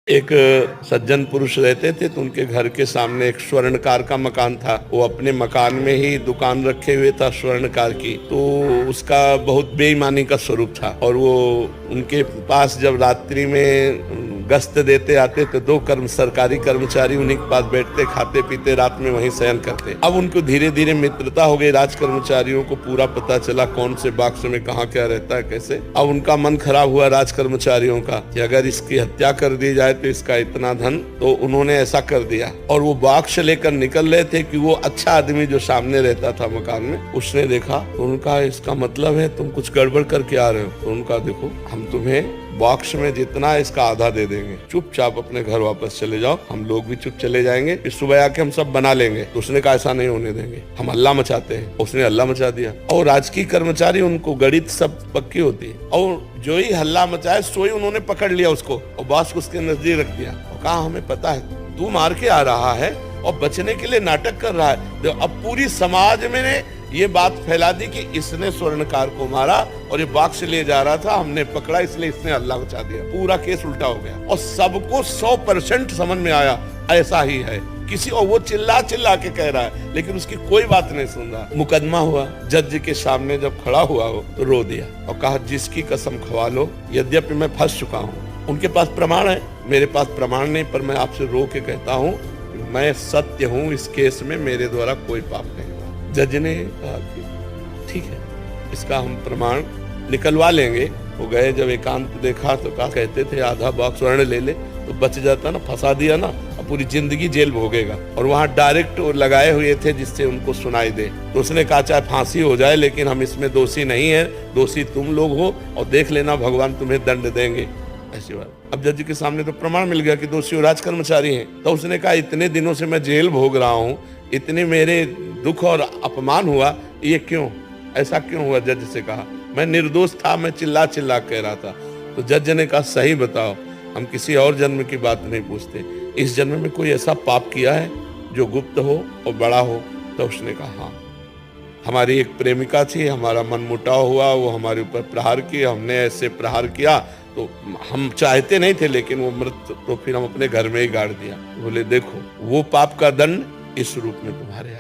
एक सज्जन पुरुष रहते थे, तो उनके घर के सामने एक स्वर्णकार का मकान था। वो अपने मकान में ही दुकान रखे हुए था स्वर्णकार की, तो उसका बहुत बेईमानी का स्वरूप था। और वो उनके पास जब रात्रि में गश्त देते आते तो दो सरकारी कर्मचारी उन्हीं के पास बैठते, खाते पीते, रात में वहीं शयन करते। अब उनको धीरे धीरे मित्रता हो गई, राज कर्मचारियों को पूरा पता चला कौन से बॉक्स में कहाँ क्या रहता है, कैसे। अब उनका मन खराब हुआ राज कर्मचारियों का कि अगर इसकी हत्या कर दी जाए तो इसका इतना धन, तो उन्होंने ऐसा कर दिया। और वो बॉक्स लेकर निकल रहे थे कि वो अच्छा आदमी जो सामने रहता था मकान में, उसने देखा तो उनका इसका मतलब है तुम कुछ गड़बड़ करके आ रहे हो। तो उनका देखो, हम तुम्हें बॉक्स में जितना है इसका आधा दे देंगे, चुपचाप अपने घर वापस चले जाओ, हम लोग भी चुप चले जाएंगे, फिर सुबह आके हम सब बना लेंगे। तो उसने कहा ऐसा नहीं होने देंगे, हम हल्ला मचाते हैं। उसने हल्ला मचा दिया। और राजकीय कर्मचारी, उनको गणित सब पक्की होती है, और जो ही हल्ला मचाए सोई उन्होंने पकड़ लिया उसको और बॉस को उसके नजदीक रख दिया और कहा हमें पता है तू मार के आ रहा है और बचने के लिए नाटक कर रहा है। तो अब पूरी समाज में ये बात फैला दी कि इसने स्वर्णकार को मारा और ये बॉक्स ले जा रहा था, हमने पकड़ा इसलिए इसने हल्ला मचा दिया। पूरा केस उल्टा हो गया और सबको 100% समझ में आया ऐसा ही है किसी, और वो चिल्ला चिल्ला के कह रहा है लेकिन उसकी कोई बात नहीं सुन रहा। मुकदमा हुआ, जज के सामने जब खड़ा हुआ हो तो रो दिया और कहा जिसकी कसम खवा लो, यद्यपि मैं फंस चुका हूँ, उनके पास प्रमाण है, मेरे पास प्रमाण नहीं, पर मैं आपसे रो के कहता हूँ मैं सत्य हूँ, इस केस में मेरे द्वारा कोई पाप नहीं हुआ। जज ने कहा कि ठीक है, इसका हम प्रमाण निकलवा लेंगे। वो गए, जब एकांत देखा तो कहा कहते थे आधा बॉक्स स्वर्ण ले ले तो बच जाता ना, फंसा दिया ना, अब पूरी जिंदगी जेल भोगेगा। और वहाँ डायरेक्ट लगाए हुए थे जिससे उनको सुनाई दे। तो उसने कहा चाहे फांसी हो जाए लेकिन हम इसमें दोषी नहीं है, दोषी तुम लोग हो और देख लेना भगवान तुम्हें दंड देंगे, ऐसी बात। अब जज के सामने तो प्रमाण मिल गया कि दोषी राज कर्मचारी हैं। तो उसने कहा इतने दिनों से मैं जेल भोग रहा हूँ, इतने मेरे दुख और अपमान हुआ, ये क्यों, ऐसा क्यों हुआ? जज से कहा मैं निर्दोष था, मैं चिल्ला चिल्ला कह रहा था। तो जज ने कहा सही बताओ, हम किसी और जन्म की बात नहीं पूछते, इस जन्म में कोई ऐसा पाप किया है जो गुप्त हो और बड़ा हो? तो उसने कहा हाँ, हमारी एक प्रेमिका थी, हमारा मनमुटाव हुआ, वो हमारे ऊपर प्रहार किया, हमने ऐसे प्रहार किया तो हम चाहते नहीं थे लेकिन वो मृत, तो फिर हम अपने घर में ही गाड़ दिया। बोले देखो वो पाप का दंड इस रूप में तुम्हारे